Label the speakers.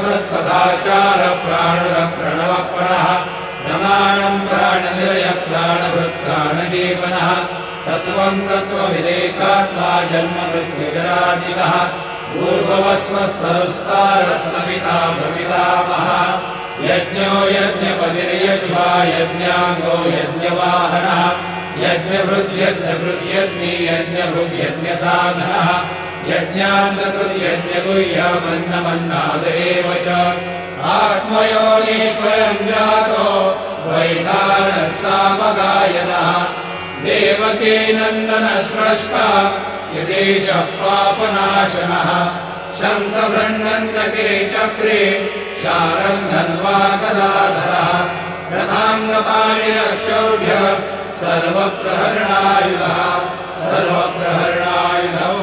Speaker 1: सत्पदाचार प्राणद प्रणवपरः प्रमाणं प्राणनिलय प्राणभृत् प्राणजीवनः तत्त्वं तत्त्वविदेकात्मा जन्म मृत्युजरादिकः पूर्ववस्वस्तरुस्तारस्सविता प्रपितामहः यज्ञो यज्ञपतिर्यज्वा यज्ञाङ्गो यज्ञवाहनः यज्ञभृद्यज्ञभृद्यज्ञी यज्ञभुग्यज्ञसाधनः यज्ञान्तकृद्यज्ञगुह्यमन्नमन्नादेव च आत्मयोनि स्वयं जातो वैतानः सामगायनः देवकी नन्दनः स्रष्टा यदेशः पापनाशनः शङ्खबृह्नन्दके चक्रे शारं धन्वा गदाधरः रथाङ्गपाणिरक्षोभ्य सर्वप्रहरणायुधः सर्वप्रहरणायुधौ